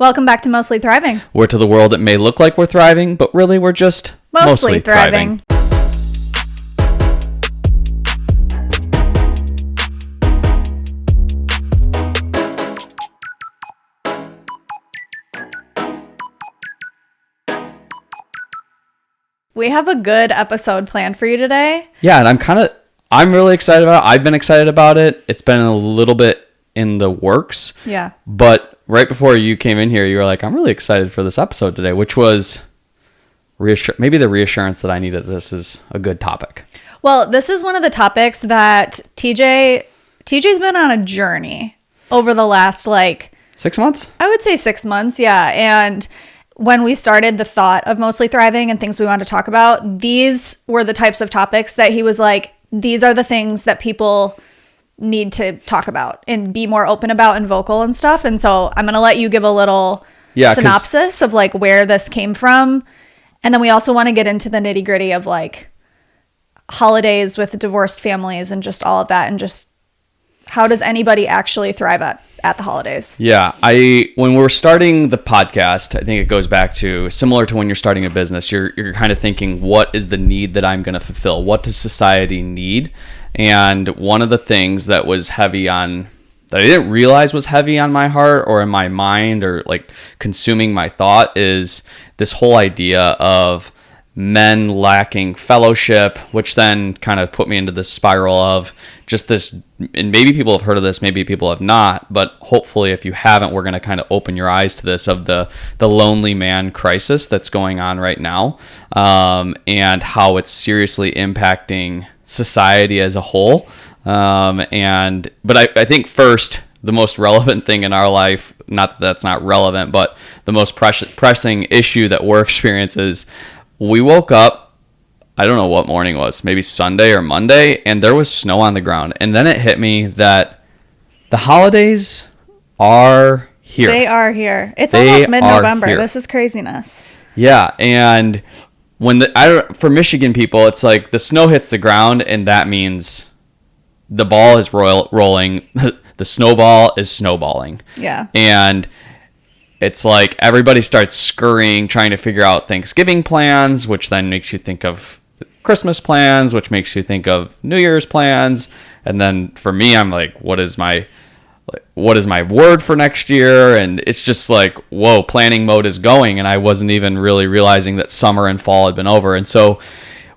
Welcome back to Mostly Thriving. We're to the world that may look like we're thriving, but really we're just mostly thriving. We have a good episode planned for you today. Yeah, and I'm really excited about it. I've been excited about it. It's been a little bit in the works. Yeah. But right before you came in here, you were like, I'm really excited for this episode today, which was maybe the reassurance that I needed. This is a good topic. Well, this is one of the topics that TJ's been on a journey over the last 6 months? I would say 6 months, yeah. And when we started the thought of Mostly Thriving and things we wanted to talk about, these were the types of topics that he was like, these are the things that people need to talk about and be more open about and vocal and stuff. And so I'm going to let you give a little synopsis of where this came from. And then we also want to get into the nitty gritty of holidays with divorced families and just all of that. And just how does anybody actually thrive at the holidays? Yeah. When we're starting the podcast, I think it goes back to similar to when you're starting a business, you're kind of thinking, what is the need that I'm going to fulfill? What does society need? And one of the things that was heavy on, that I didn't realize was heavy on my heart or in my mind or consuming my thought, is this whole idea of men lacking fellowship, which then kind of put me into this spiral of just this, and maybe people have heard of this, maybe people have not, but hopefully if you haven't, we're going to kind of open your eyes to this, of the lonely man crisis that's going on right now, and how it's seriously impacting society as a whole. But I think first, the most relevant thing in our life, not that that's not relevant, but the most pressing issue that we're experiencing is we woke up, I don't know what morning it was, maybe Sunday or Monday, and there was snow on the ground. And then it hit me that the holidays are here. They are here. It's almost mid-November. This is craziness. Yeah, and for Michigan people, it's like the snow hits the ground, and that means the ball is rolling, the snowball is snowballing. Yeah. And it's like everybody starts scurrying, trying to figure out Thanksgiving plans, which then makes you think of Christmas plans, which makes you think of New Year's plans. And then for me, I'm like, what is my word for next year? And it's just like, whoa, planning mode is going. And I wasn't even really realizing that summer and fall had been over. And so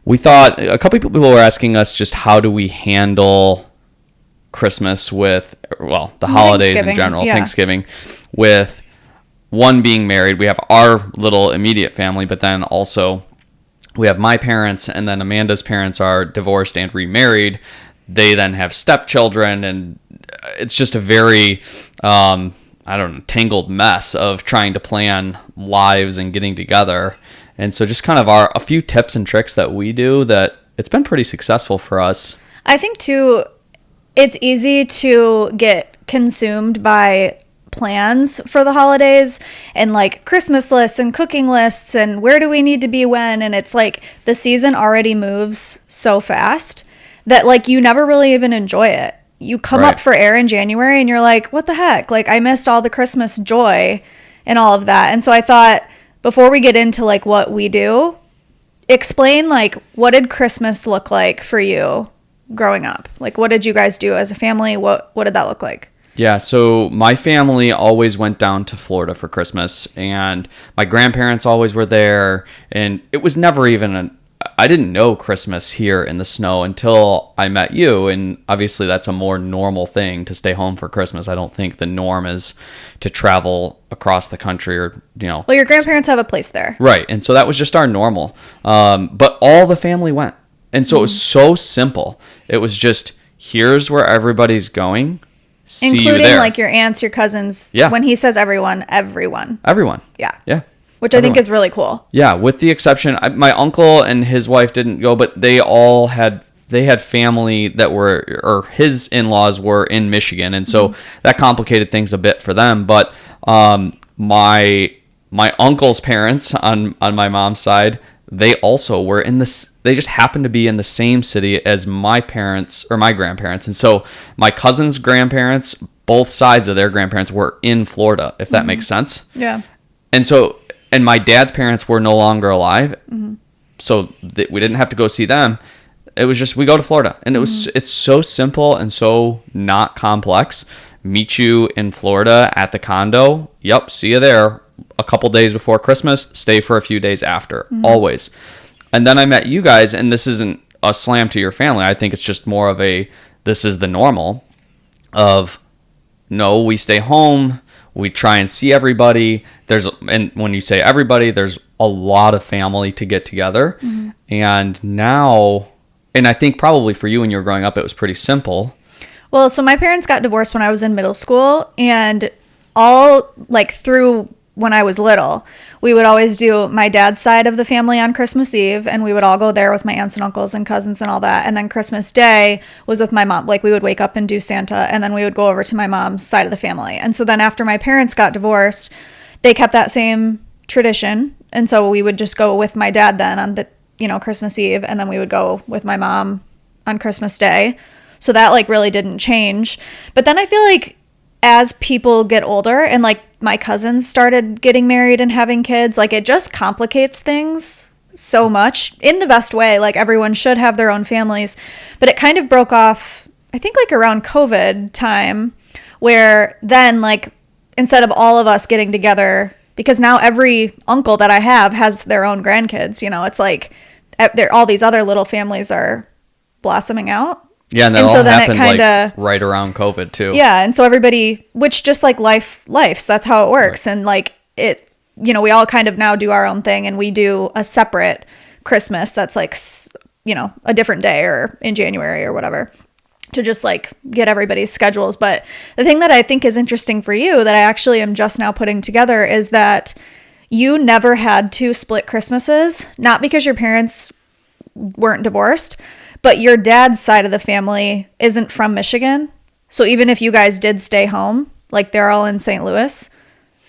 we thought, a couple people were asking us just how do we handle Christmas with, the holidays in general, yeah. Thanksgiving, with one being married. We have our little immediate family, but then also we have my parents, and then Amanda's parents are divorced and remarried. They then have stepchildren, and it's just a very, tangled mess of trying to plan lives and getting together. And so just kind of a few tips and tricks that we do that it's been pretty successful for us. I think too, it's easy to get consumed by plans for the holidays and Christmas lists and cooking lists and where do we need to be when, and it's the season already moves so fast that you never really even enjoy it. You come up for air in January and you're like, what the heck, I missed all the Christmas joy and all of that. And so I thought, before we get into what we do, explain what did Christmas look like for you growing up? What did you guys do as a family? What did that look like? Yeah, so my family always went down to Florida for Christmas, and my grandparents always were there, and it was never even I didn't know Christmas here in the snow until I met you, and obviously that's a more normal thing to stay home for Christmas. I don't think the norm is to travel across the country or, Well, your grandparents have a place there. Right, and so that was just our normal. But all the family went, and so it was so simple. It was just, here's where everybody's going. See including you there. Your aunts, your cousins. Yeah. When he says everyone. Yeah. Yeah. Which I think is really cool. Yeah, with the exception, my uncle and his wife didn't go, but they had family that or his in-laws were in Michigan, and so that complicated things a bit for them. But my uncle's parents on my mom's side, they also were they just happened to be in the same city as my parents or my grandparents. And so my cousin's grandparents both sides of their grandparents were in Florida, if that makes sense. Yeah. And so, and my dad's parents were no longer alive. So we didn't have to go see them. It was just, we go to Florida, and it's so simple and so not complex. Meet you in Florida at the condo. Yep. See you there a couple days before Christmas, stay for a few days after, always. And then I met you guys, and this isn't a slam to your family. I think it's just more of a, this is the normal of, no, we stay home, we try and see everybody. And when you say everybody, there's a lot of family to get together. And now, and I think probably for you when you were growing up, it was pretty simple. Well, so my parents got divorced when I was in middle school, and all like through when I was little, we would always do my dad's side of the family on Christmas Eve, and we would all go there with my aunts and uncles and cousins and all that. And then Christmas Day was with my mom. Like, we would wake up and do Santa, and then we would go over to my mom's side of the family. And so then after my parents got divorced, they kept that same tradition. And so we would just go with my dad then on the, Christmas Eve, and then we would go with my mom on Christmas Day. So that like really didn't change. But then I feel like as people get older and like my cousins started getting married and having kids, like it just complicates things so much in the best way. Like everyone should have their own families, but it kind of broke off, I think like around COVID time, where then like instead of all of us getting together, because now every uncle that I have has their own grandkids, it's like all these other little families are blossoming out. Yeah, and that all happened like right around COVID too. Yeah, and so everybody, which just like life's, that's how it works. Right. And like it, we all kind of now do our own thing, and we do a separate Christmas that's like, a different day or in January or whatever, to just like get everybody's schedules. But the thing that I think is interesting for you that I actually am just now putting together is that you never had to split Christmases, not because your parents weren't divorced, but your dad's side of the family isn't from Michigan. So even if you guys did stay home, like they're all in St. Louis.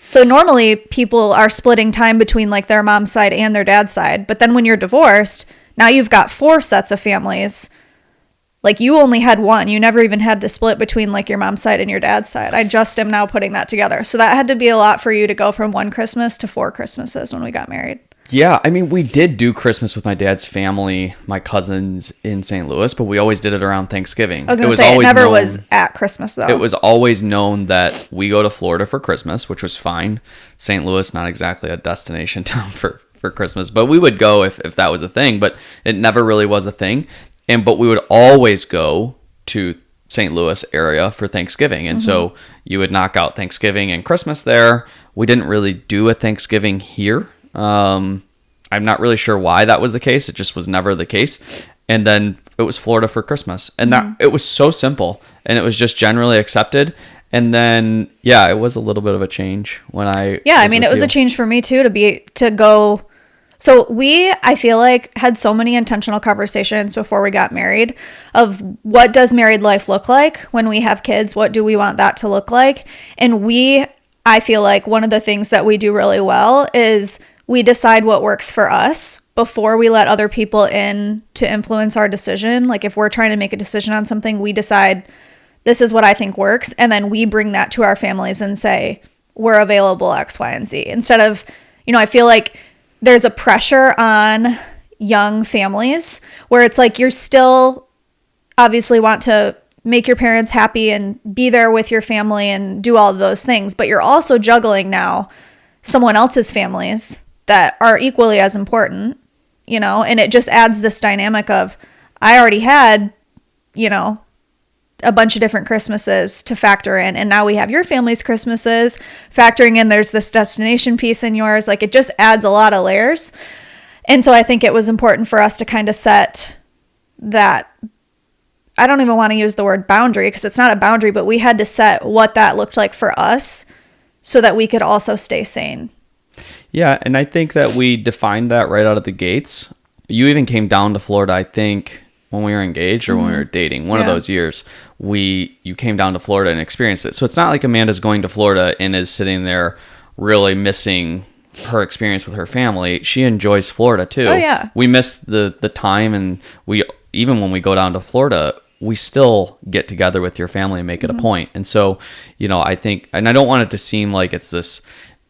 So normally people are splitting time between like their mom's side and their dad's side. But then when you're divorced, now you've got 4 sets of families. Like you only had one. You never even had to split between like your mom's side and your dad's side. I just am now putting that together. So that had to be a lot for you to go from 1 Christmas to 4 Christmases when we got married. Yeah, I mean, we did do Christmas with my dad's family, my cousins in St. Louis, but we always did it around Thanksgiving. I was going to say, it never was at Christmas, though. It was always known that we go to Florida for Christmas, which was fine. St. Louis, not exactly a destination town for Christmas, but we would go if that was a thing, but it never really was a thing. But we would always go to St. Louis area for Thanksgiving. And so you would knock out Thanksgiving and Christmas there. We didn't really do a Thanksgiving here. I'm not really sure why that was the case. It just was never the case. And then it was Florida for Christmas, and that it was so simple, and it was just generally accepted. And then, yeah, it was a little bit of a change when it was a change for me too, to go. So I feel like had so many intentional conversations before we got married of what does married life look like when we have kids? What do we want that to look like? And I feel like one of the things that we do really well is we decide what works for us before we let other people in to influence our decision. Like if we're trying to make a decision on something, we decide this is what I think works. And then we bring that to our families and say, we're available X, Y, and Z. Instead of, I feel like there's a pressure on young families where it's like you're still obviously want to make your parents happy and be there with your family and do all of those things. But you're also juggling now someone else's families that are equally as important, and it just adds this dynamic of I already had, a bunch of different Christmases to factor in. And now we have your family's Christmases factoring in. There's this destination piece in yours. Like it just adds a lot of layers. And so I think it was important for us to kind of set that. I don't even want to use the word boundary because it's not a boundary, but we had to set what that looked like for us so that we could also stay sane. Yeah, and I think that we defined that right out of the gates. You even came down to Florida, I think, when we were engaged or when we were dating. One of those years, you came down to Florida and experienced it. So it's not like Amanda's going to Florida and is sitting there really missing her experience with her family. She enjoys Florida too. Oh, yeah. We miss the time, and even when we go down to Florida, we still get together with your family and make it a point. And so, I think, and I don't want it to seem like it's this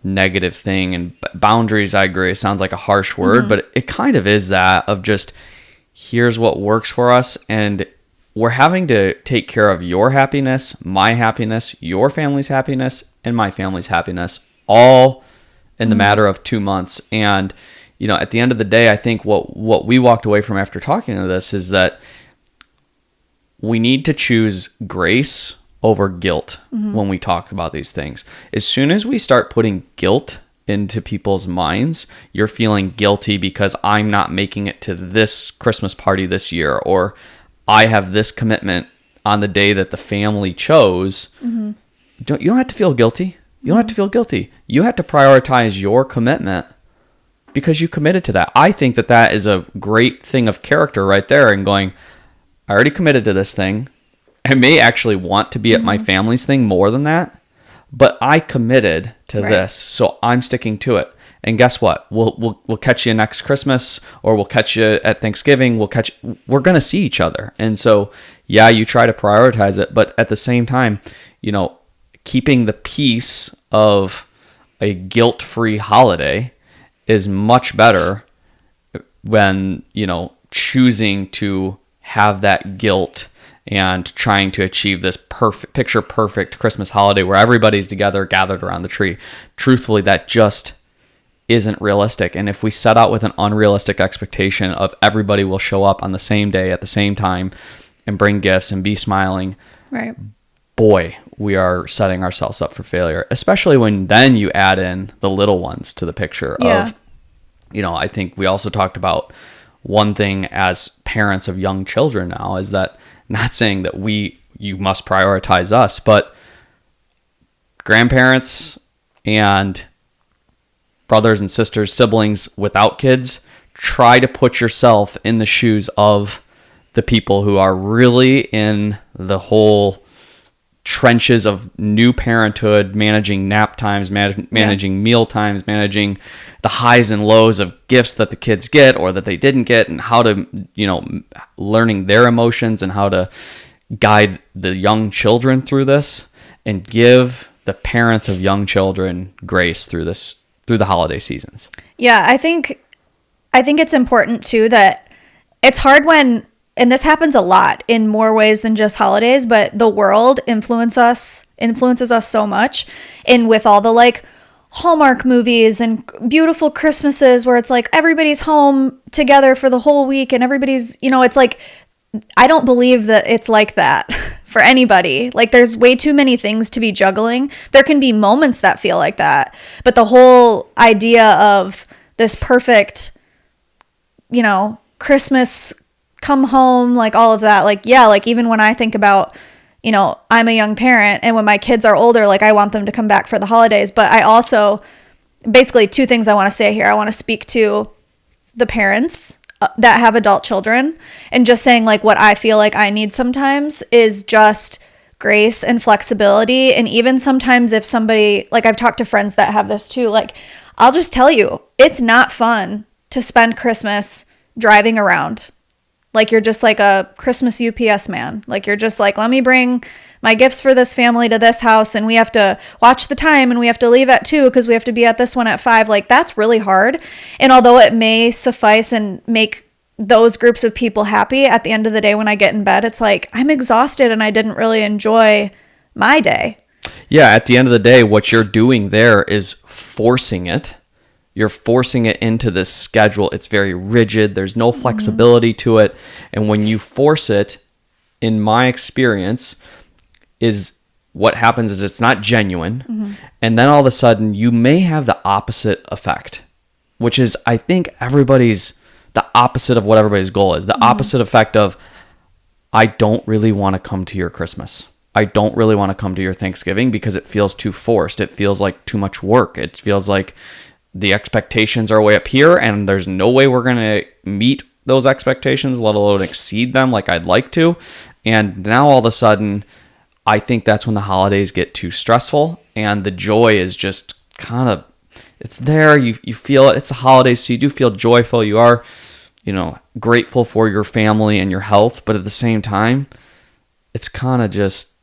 negative thing, and boundaries, I agree, it sounds like a harsh word, but it kind of is that, of just, here's what works for us, and we're having to take care of your happiness, my happiness, your family's happiness, and my family's happiness, all in the matter of 2 months. And at the end of the day, I think what we walked away from after talking to this is that we need to choose grace over guilt when we talk about these things. As soon as we start putting guilt into people's minds, you're feeling guilty because I'm not making it to this Christmas party this year, or I have this commitment on the day that the family chose. You don't have to feel guilty. You don't have to feel guilty. You have to prioritize your commitment because you committed to that. I think that is a great thing of character right there, and going, I already committed to this thing. I may actually want to be at my family's thing more than that, but I committed to this, so I'm sticking to it. And guess what? We'll catch you next Christmas, or we'll catch you at Thanksgiving. We're going to see each other. And so, yeah, you try to prioritize it, but at the same time, keeping the peace of a guilt-free holiday is much better when, choosing to have that guilt and trying to achieve this picture-perfect Christmas holiday where everybody's together, gathered around the tree. Truthfully, that just isn't realistic. And if we set out with an unrealistic expectation of everybody will show up on the same day at the same time and bring gifts and be smiling, right, boy, we are setting ourselves up for failure, especially when then you add in the little ones to the picture of, I think we also talked about one thing as parents of young children now is that, not saying that you must prioritize us, but grandparents and brothers and sisters, siblings without kids, try to put yourself in the shoes of the people who are really in the whole trenches of new parenthood, managing nap times, managing meal times, managing the highs and lows of gifts that the kids get or that they didn't get, and how to, learning their emotions and how to guide the young children through this, and give the parents of young children grace through the holiday seasons. Yeah, I think it's important too that it's hard when, and this happens a lot in more ways than just holidays, but the world influences us so much, and with all the Hallmark movies and beautiful Christmases where it's everybody's home together for the whole week and everybody's, it's I don't believe that it's like that for anybody. There's way too many things to be juggling. There can be moments that feel like that, but the whole idea of this perfect, Christmas, come home, all of that, even when I think about, I'm a young parent, and when my kids are older, I want them to come back for the holidays. But I also, basically, two things I want to say here. I want to speak to the parents that have adult children, and just saying what I feel like I need sometimes is just grace and flexibility. And even sometimes if somebody, I've talked to friends that have this too, I'll just tell you, it's not fun to spend Christmas driving around. You're just a Christmas UPS man. You're just let me bring my gifts for this family to this house, and we have to watch the time, and we have to leave at 2 because we have to be at this one at 5. That's really hard. And although it may suffice and make those groups of people happy, at the end of the day when I get in bed, it's I'm exhausted and I didn't really enjoy my day. Yeah, at the end of the day, what you're doing there is forcing it. You're forcing it into this schedule. It's very rigid. There's no flexibility to it. And when you force it, in my experience, is what happens is it's not genuine. And then all of a sudden, you may have the opposite effect, which is, I think, the opposite of what everybody's goal is. The opposite effect of, I don't really want to come to your Christmas. I don't really want to come to your Thanksgiving because it feels too forced. It feels like too much work. It feels like the expectations are way up here, and there's no way we're going to meet those expectations, let alone exceed them like I'd like to. And now all of a sudden, I think that's when the holidays get too stressful, and the joy is just kind of, it's there. You feel it. It's the holidays, so you do feel joyful. You are, grateful for your family and your health, but at the same time, it's kind of just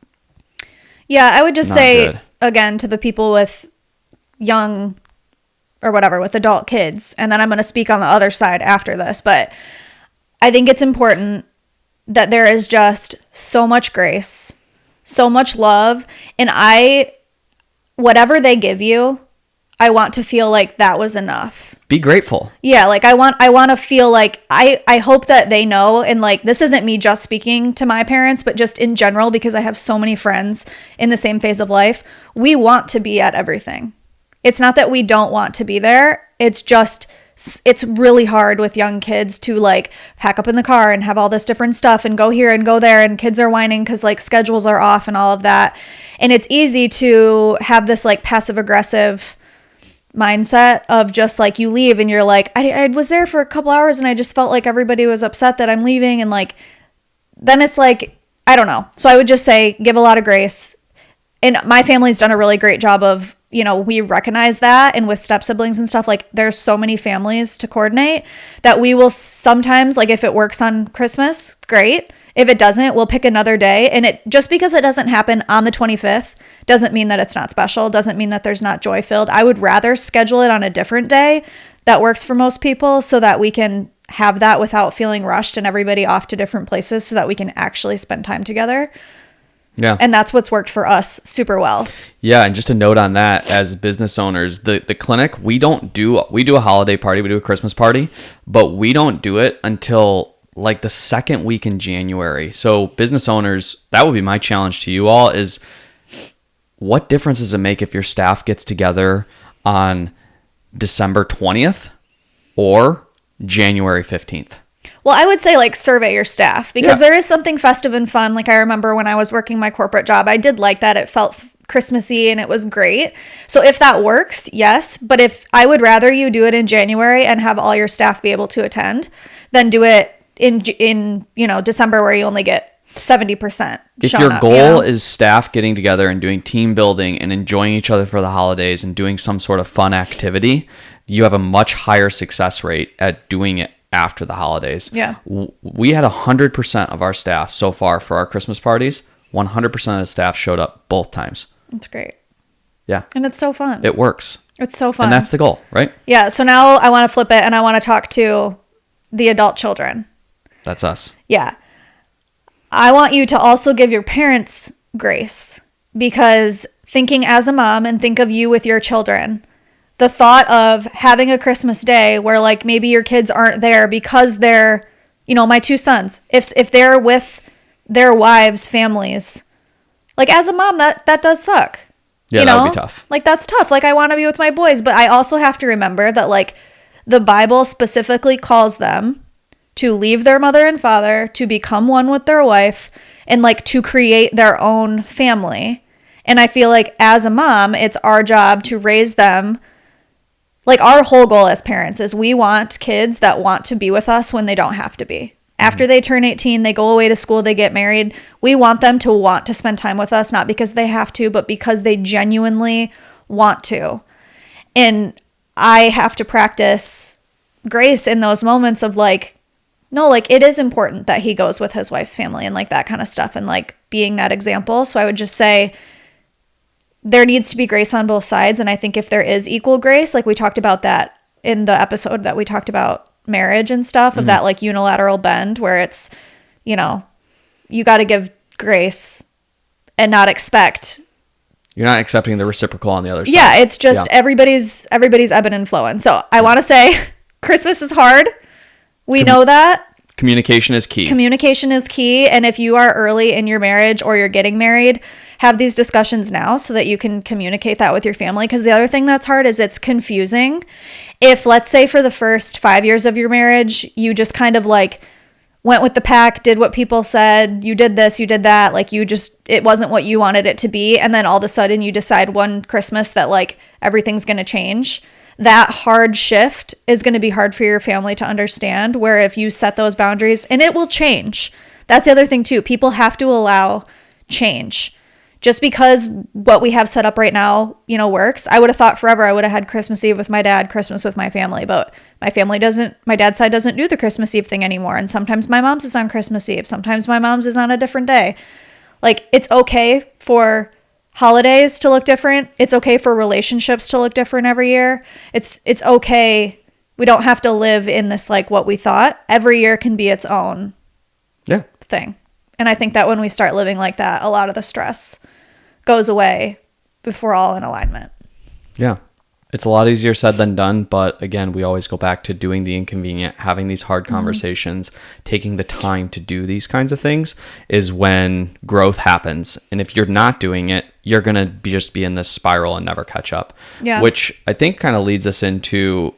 I would just not say, good. again, to the people with young or whatever, with adult kids, and then I'm going to speak on the other side after this, but I think it's important that there is just so much grace, so much love, and whatever they give you, I want to feel like that was enough. Be grateful. Yeah, like I want to feel like I hope that they know, and like this isn't me just speaking to my parents, but just in general, because I have so many friends in the same phase of life. We want to be at everything. It's not that we don't want to be there. It's just it's really hard with young kids to like pack up in the car and have all this different stuff and go here and go there, and kids are whining because like schedules are off and all of that. And it's easy to have this like passive aggressive mindset of just like you leave and you're like, I was there for a couple hours and I just felt like everybody was upset that I'm leaving, and like then it's like, I don't know. So I would just say give a lot of grace. And my family's done a really great job of, we recognize that, and with step siblings and stuff, like there's so many families to coordinate that we will sometimes, like if it works on Christmas, great. If it doesn't, we'll pick another day. And it just because it doesn't happen on the 25th doesn't mean that it's not special, doesn't mean that there's not joy filled. I would rather schedule it on a different day that works for most people so that we can have that without feeling rushed and everybody off to different places so that we can actually spend time together. Yeah. And that's what's worked for us super well. Yeah. And just a note on that, as business owners, the clinic, we do a holiday party, we do a Christmas party, but we don't do it until like the second week in January. So business owners, that would be my challenge to you all is, what difference does it make if your staff gets together on December 20th or January 15th? Well, I would say like survey your staff, because there is something festive and fun. Like I remember when I was working my corporate job, I did like that. It felt Christmassy and it was great. So if that works, yes. But if I would rather you do it in January and have all your staff be able to attend than do it in December where you only get 70%. If your goal is staff getting together and doing team building and enjoying each other for the holidays and doing some sort of fun activity, you have a much higher success rate at doing it after the holidays. Yeah. We had 100% of our staff so far for our Christmas parties. 100% of the staff showed up both times. That's great. Yeah. And it's so fun. It works. It's so fun. And that's the goal, right? Yeah. So now I want to flip it and I want to talk to the adult children. That's us. Yeah. I want you to also give your parents grace, because thinking as a mom and think of you with your children, the thought of having a Christmas day where like maybe your kids aren't there because they're, my two sons, if they're with their wives' families, like as a mom, that does suck. Yeah, that would be tough. Like that's tough. Like I want to be with my boys, but I also have to remember that like the Bible specifically calls them to leave their mother and father, to become one with their wife, and like to create their own family. And I feel like as a mom, it's our job to raise them. Like our whole goal as parents is we want kids that want to be with us when they don't have to be. After they turn 18, they go away to school, they get married. We want them to want to spend time with us, not because they have to, but because they genuinely want to. And I have to practice grace in those moments of like, no, like it is important that he goes with his wife's family and like that kind of stuff, and like being that example. So I would just say there needs to be grace on both sides. And I think if there is equal grace, like we talked about that in the episode that we talked about marriage and stuff, of that like unilateral bend where it's, you got to give grace and not expect. You're not accepting the reciprocal on the other side. Yeah, it's just everybody's ebbing and flowing. So I want to say Christmas is hard. We know that. Communication is key. Communication is key. And if you are early in your marriage or you're getting married, have these discussions now so that you can communicate that with your family. Because the other thing that's hard is it's confusing. If, let's say, for the first 5 years of your marriage, you just kind of like went with the pack, did what people said, you did this, you did that, like it wasn't what you wanted it to be. And then all of a sudden you decide one Christmas that like everything's going to change. That hard shift is going to be hard for your family to understand, where if you set those boundaries, and it will change. That's the other thing too. People have to allow change. Just because what we have set up right now, works. I would have thought forever I would have had Christmas Eve with my dad, Christmas with my family, but my dad's side doesn't do the Christmas Eve thing anymore. And sometimes my mom's is on Christmas Eve. Sometimes my mom's is on a different day. Like, it's okay for holidays to look different. It's okay for relationships to look different every year. It's okay. We don't have to live in this, like, what we thought. Every year can be its own thing. And I think that when we start living like that, a lot of the stress goes away if we're all in alignment. Yeah. It's a lot easier said than done, but again, we always go back to doing the inconvenient, having these hard conversations, taking the time to do these kinds of things is when growth happens. And if you're not doing it, you're going to just be in this spiral and never catch up. Yeah. Which I think kind of leads us into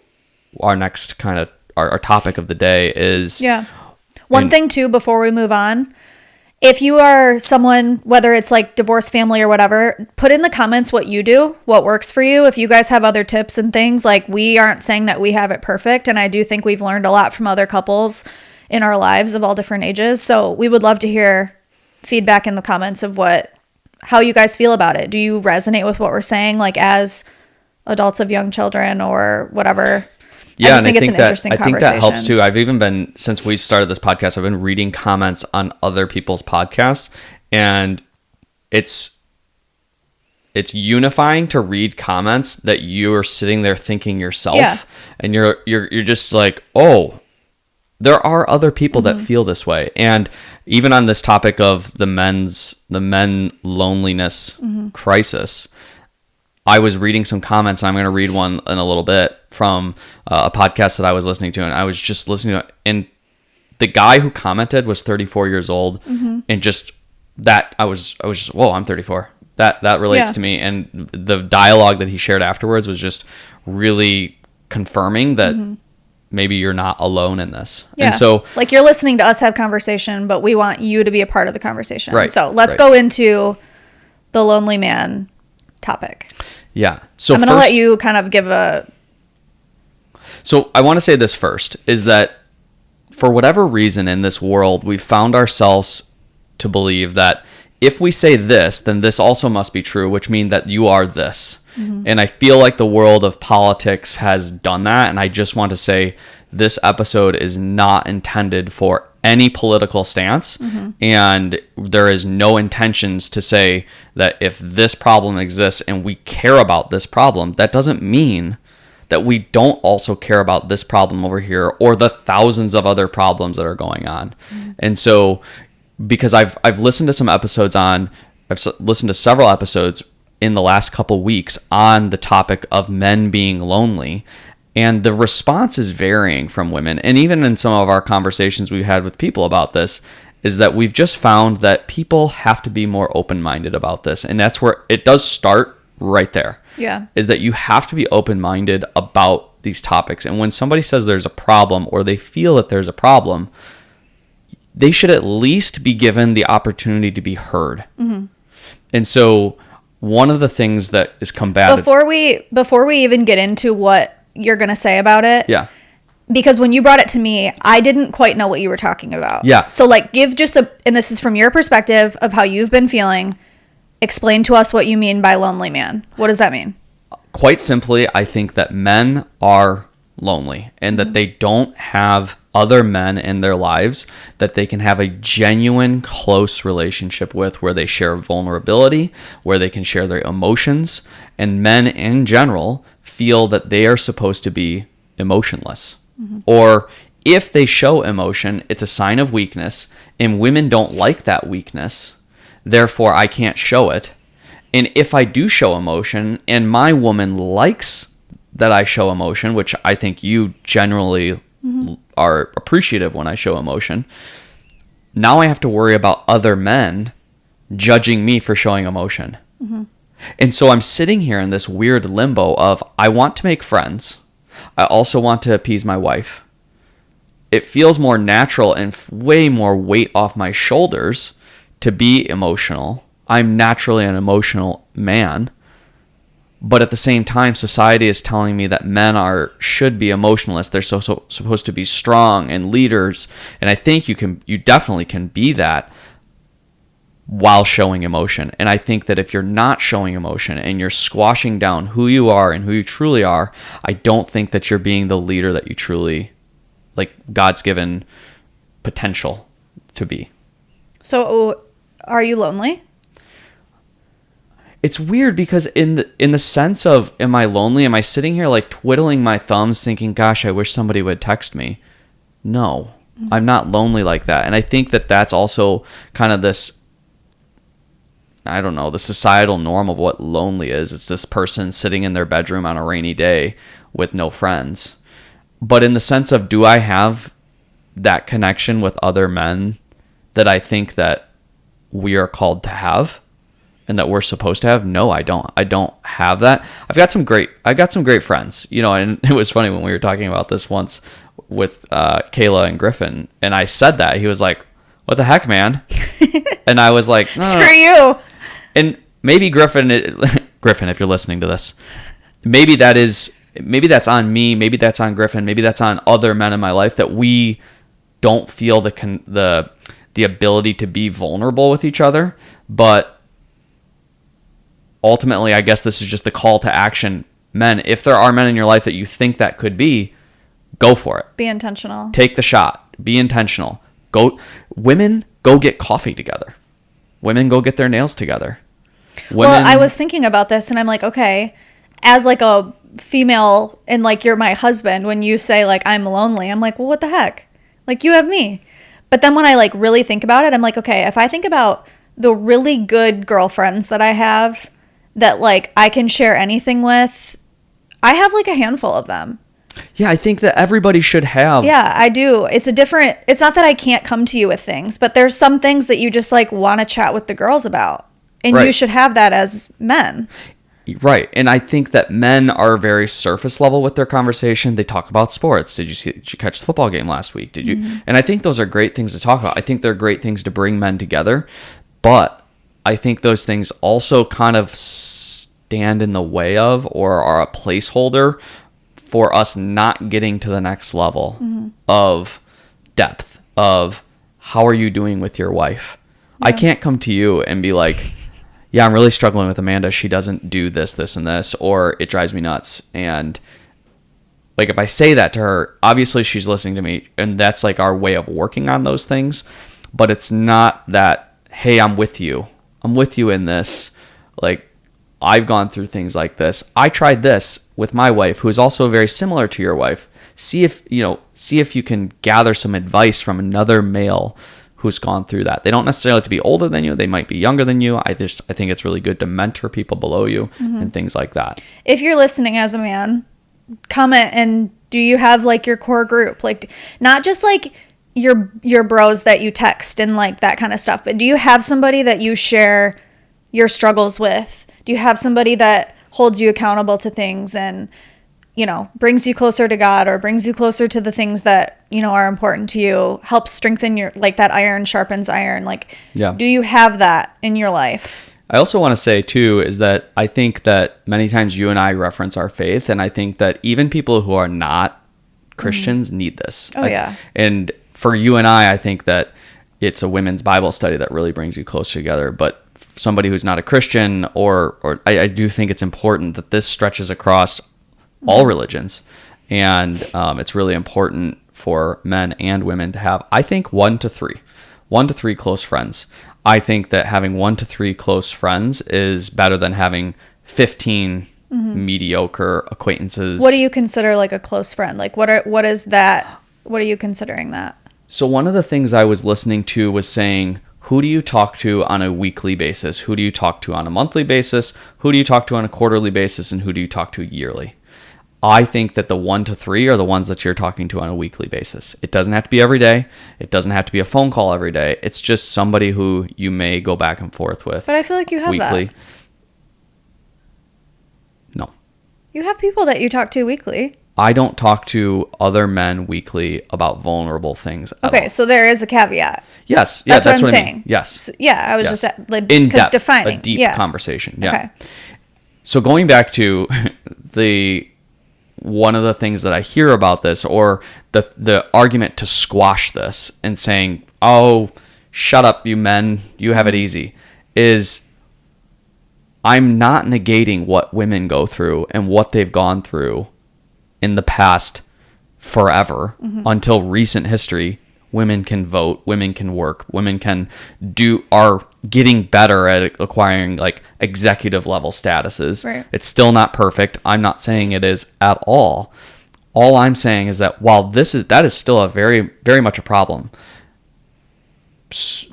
our next kind of our topic of the day is... Yeah. One thing too, before we move on, if you are someone, whether it's like divorced family or whatever, put in the comments what you do, what works for you. If you guys have other tips and things, like, we aren't saying that we have it perfect. And I do think we've learned a lot from other couples in our lives of all different ages. So we would love to hear feedback in the comments of how you guys feel about it. Do you resonate with what we're saying, like, as adults of young children or whatever? Yeah, I just think it's an interesting conversation. I think that helps too. I've even been, since we've started this podcast, I've been reading comments on other people's podcasts, and it's unifying to read comments that you are sitting there thinking yourself, and you're just like, oh, there are other people that feel this way. And even on this topic of the men loneliness crisis, I was reading some comments, and I'm going to read one in a little bit from a podcast that I was listening to, and I was just listening to it, and the guy who commented was 34 years old, and just that I was just, whoa, I'm 34. That relates to me, and the dialogue that he shared afterwards was just really confirming that maybe you're not alone in this. Yeah. And so, like, you're listening to us have conversation, but we want you to be a part of the conversation. Right. So let's go into the lonely man topic. Yeah. So I'm going to let you kind of give a... So I want to say this first, is that for whatever reason in this world, we've found ourselves to believe that if we say this, then this also must be true, which means that you are this. And I feel like the world of politics has done that. And I just want to say this episode is not intended for any political stance. And there is no intentions to say that if this problem exists and we care about this problem, that doesn't mean that we don't also care about this problem over here or the thousands of other problems that are going on. And so, because I've listened to some episodes I've listened to several episodes in the last couple weeks on the topic of men being lonely, and the response is varying from women. And even in some of our conversations we've had with people about this, is that we've just found that people have to be more open-minded about this. And that's where it does start right there. Yeah. Is that you have to be open-minded about these topics. And when somebody says there's a problem or they feel that there's a problem, they should at least be given the opportunity to be heard. And so one of the things that is combated... Before we even get into what you're going to say about it. Yeah. Because when you brought it to me, I didn't quite know what you were talking about. Yeah. So, like, give just and this is from your perspective of how you've been feeling. Explain to us what you mean by lonely man. What does that mean? Quite simply, I think that men are lonely and that they don't have other men in their lives that they can have a genuine, close relationship with, where they share vulnerability, where they can share their emotions. And men in general feel that they are supposed to be emotionless. Or if they show emotion, it's a sign of weakness, and women don't like that weakness. Therefore, I can't show it. And if I do show emotion and my woman likes that I show emotion, which I think you generally are appreciative when I show emotion, now I have to worry about other men judging me for showing emotion. And so I'm sitting here in this weird limbo of, I want to make friends. I also want to appease my wife. It feels more natural and way more weight off my shoulders to be emotional. I'm naturally an emotional man. But at the same time, society is telling me that men should be emotionless. They're supposed to be strong and leaders. And I think you definitely can be that while showing emotion. And I think that if you're not showing emotion and you're squashing down who you are and who you truly are, I don't think that you're being the leader that you truly, like, God's given potential to be. So Are you lonely? It's weird because in the sense of, am I lonely? Am I sitting here like twiddling my thumbs thinking, gosh, I wish somebody would text me? No, I'm not lonely like that. And I think that that's also kind of this, I don't know, the societal norm of what lonely is. It's this person sitting in their bedroom on a rainy day with no friends. But in the sense of, do I have that connection with other men that I think that we are called to have and that we're supposed to have? No, I don't. I don't have that. I've got some great friends, you know, and it was funny when we were talking about this once with Kayla and Griffin, and I said that. He was like, what the heck, man? And I was like, no, screw you. And maybe Griffin, if you're listening to this, maybe that's on me, maybe that's on Griffin, maybe that's on other men in my life, that we don't feel the ability to be vulnerable with each other. But ultimately, I guess this is just the call to action. Men, if there are men in your life that you think that could be, go for it. Be intentional. Take the shot. Be intentional. Women, go get coffee together. Women, go get their nails together. Well, I was thinking about this and I'm like, okay, as like a female and like you're my husband, when you say like I'm lonely, I'm like, well, what the heck? Like, you have me. But then when I like really think about it, I'm like, okay, if I think about the really good girlfriends that I have that like I can share anything with, I have like a handful of them. Yeah, I think that everybody should have. Yeah, I do. It's not that I can't come to you with things, but there's some things that you just like want to chat with the girls about. And right. You should have that as men. Right. And I think that men are very surface level with their conversation. They talk about sports. Did you catch the football game last week? Did you? Mm-hmm. And I think those are great things to talk about. I think they're great things to bring men together. But I think those things also kind of stand in the way of, or are a placeholder for us not getting to the next level of depth of, how are you doing with your wife? Yeah. I can't come to you and be like, yeah, I'm really struggling with Amanda. She doesn't do this, this, and this, or it drives me nuts. And like, if I say that to her, obviously she's listening to me, and that's like our way of working on those things. But it's not that, hey, I'm with you. I'm with you in this. Like, I've gone through things like this. I tried this with my wife, who is also very similar to your wife. See if you can gather some advice from another male who's gone through that. They don't necessarily have to be older than you. They might be younger than you. I think it's really good to mentor people below you and things like that. If you're listening as a man, comment, and do you have like your core group? Like, not just like your bros that you text and like that kind of stuff, but do you have somebody that you share your struggles with? Do you have somebody that holds you accountable to things and, you know, brings you closer to God, or brings you closer to the things that, you know, are important to you, helps strengthen your, like, that iron sharpens iron. Like, yeah. Do you have that in your life? I also want to say too, is that I think that many times you and I reference our faith, and I think that even people who are not Christians need this. Oh, yeah. And for you and I think that it's a women's Bible study that really brings you closer together. But somebody who's not a Christian, or I do think it's important that this stretches across all religions, and it's really important for men and women to have, I think, 1 to 3 close friends. I think that having 1 to 3 close friends is better than having 15 mediocre acquaintances. What do you consider like a close friend? Like, what is that? What are you considering that? So one of the things I was listening to was saying, who do you talk to on a weekly basis? Who do you talk to on a monthly basis? Who do you talk to on a quarterly basis? And who do you talk to yearly? I think that the 1 to 3 are the ones that you're talking to on a weekly basis. It doesn't have to be every day. It doesn't have to be a phone call every day. It's just somebody who you may go back and forth with. But I feel like you have weekly. That. No. You have people that you talk to weekly. I don't talk to other men weekly about vulnerable things at all. So there is a caveat. Yes. Yeah, that's what I'm saying. Yes. So, yeah, I was just like, in depth, defining. A deep conversation. Yeah. Okay. So going back to one of the things that I hear about this, or the argument to squash this and saying, oh, shut up, you men, you have it easy, is I'm not negating what women go through and what they've gone through in the past forever until recent history women can vote, women can work, women are getting better at acquiring like executive level statuses. Right. It's still not perfect. I'm not saying it is at all. All I'm saying is that while that is still a very, very much a problem,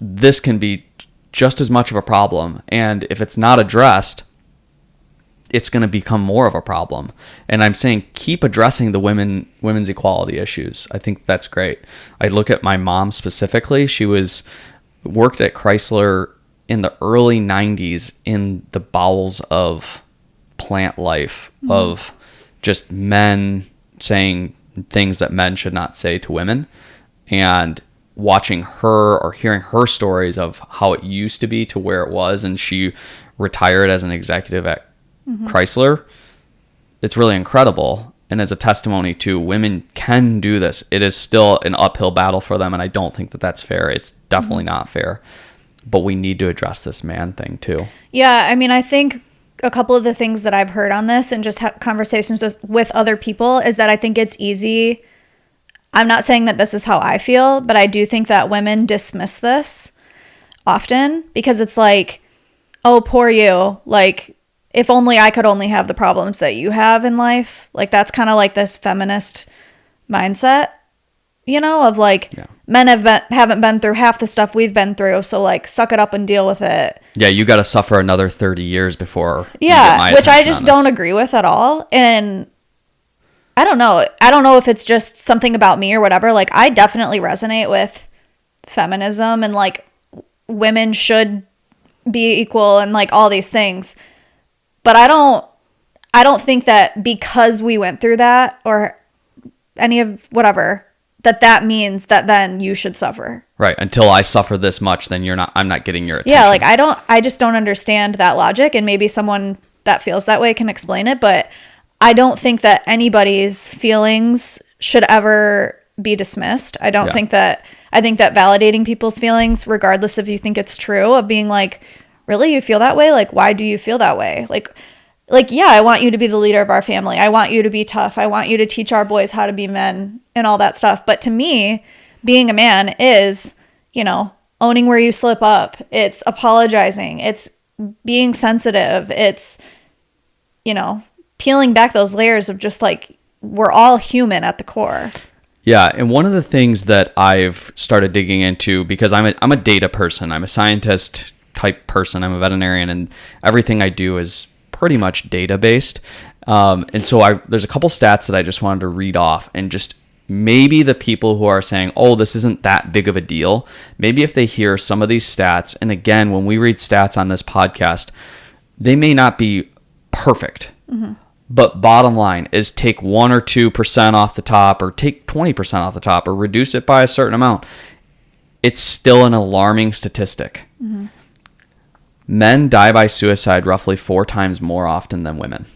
this can be just as much of a problem. And if it's not addressed, it's going to become more of a problem. And I'm saying keep addressing the women's equality issues. I think that's great. I look at my mom specifically. She worked at Chrysler in the early 90s in the bowels of plant life, of just men saying things that men should not say to women, and watching her or hearing her stories of how it used to be to where it was. And she retired as an executive at Chrysler. It's really incredible, and as a testimony to women can do this. It is still an uphill battle for them, and I don't think that that's fair. It's definitely not fair, but we need to address this man thing too. Yeah, I mean, I think a couple of the things that I've heard on this and just conversations with other people is that I think it's easy. I'm not saying that this is how I feel, but I do think that women dismiss this often because it's like, oh, poor you, like, if only I could only have the problems that you have in life. Like, that's kind of like this feminist mindset, of like, men haven't been through half the stuff we've been through. So like, suck it up and deal with it. Yeah. You got to suffer another 30 years before. Yeah. Which I just don't agree with at all. And I don't know. I don't know if it's just something about me or whatever. Like, I definitely resonate with feminism and like women should be equal and like all these things. But I don't think that because we went through that or any of whatever, that means that then you should suffer. Right. Until I suffer this much, then I'm not getting your attention. Yeah. Like I just don't understand that logic, and maybe someone that feels that way can explain it. But I don't think that anybody's feelings should ever be dismissed. I think that validating people's feelings, regardless if you think it's true, of being like, really, you feel that way? Like, why do you feel that way? Like, yeah, I want you to be the leader of our family. I want you to be tough. I want you to teach our boys how to be men and all that stuff. But to me, being a man is, owning where you slip up. It's apologizing. It's being sensitive. It's, peeling back those layers of just like, we're all human at the core. Yeah, and one of the things that I've started digging into, because I'm a data person, I'm a scientist type person, I'm a veterinarian, and everything I do is pretty much data based. And so there's a couple stats that I just wanted to read off, and just maybe the people who are saying, oh, this isn't that big of a deal, maybe if they hear some of these stats, and again, when we read stats on this podcast, they may not be perfect. But bottom line is, take 1 or 2% off the top, or take 20% off the top, or reduce it by a certain amount. It's still an alarming statistic. Men die by suicide roughly 4 times more often than women.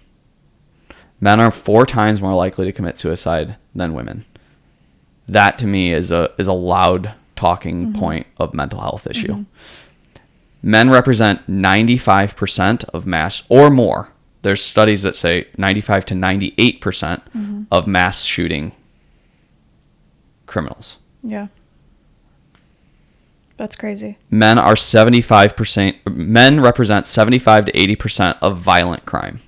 Men are 4 times more likely to commit suicide than women. That to me is a loud talking point of mental health issue. Men represent 95% of mass, or more. There's studies that say 95 to 98% of mass shooting criminals. Yeah. That's crazy. Men represent 75 to 80% of violent crime.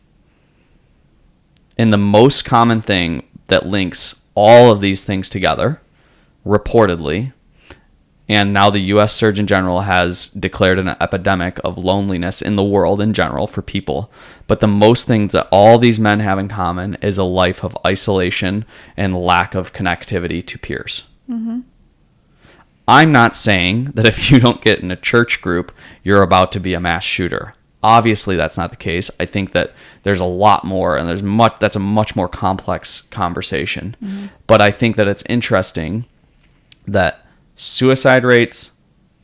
And the most common thing that links all of these things together, reportedly, and now the U.S. Surgeon General has declared an epidemic of loneliness in the world in general for people. But the most things that all these men have in common is a life of isolation and lack of connectivity to peers. I'm not saying that if you don't get in a church group, you're about to be a mass shooter. Obviously, that's not the case. I think that there's a lot more, and that's a much more complex conversation. But I think that it's interesting that suicide rates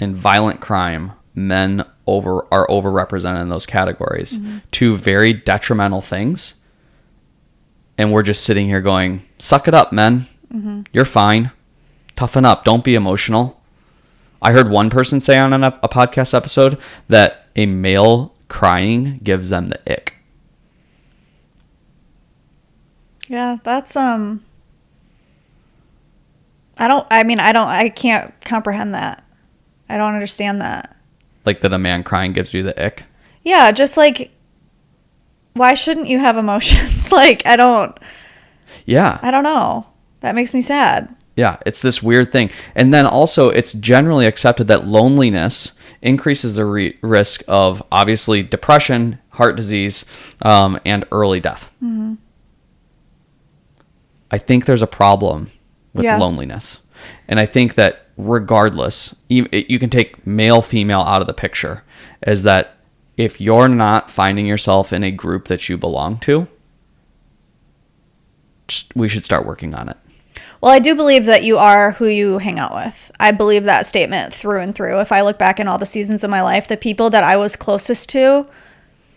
and violent crime, men are overrepresented in those categories. 2 very detrimental things. And we're just sitting here going, suck it up, men. You're fine. Toughen up. Don't be emotional. I heard one person say on a podcast episode that a male crying gives them the ick. Yeah, that's I can't comprehend that. I don't understand that. Like that a man crying gives you the ick? Yeah, just like, why shouldn't you have emotions? Like, I don't know. That makes me sad. Yeah, it's this weird thing. And then also, it's generally accepted that loneliness increases the risk of, obviously, depression, heart disease, and early death. Mm-hmm. I think there's a problem with loneliness. And I think that regardless, you can take male, female out of the picture, is that if you're not finding yourself in a group that you belong to, we should start working on it. Well, I do believe that you are who you hang out with. I believe that statement through and through. If I look back in all the seasons of my life, the people that I was closest to,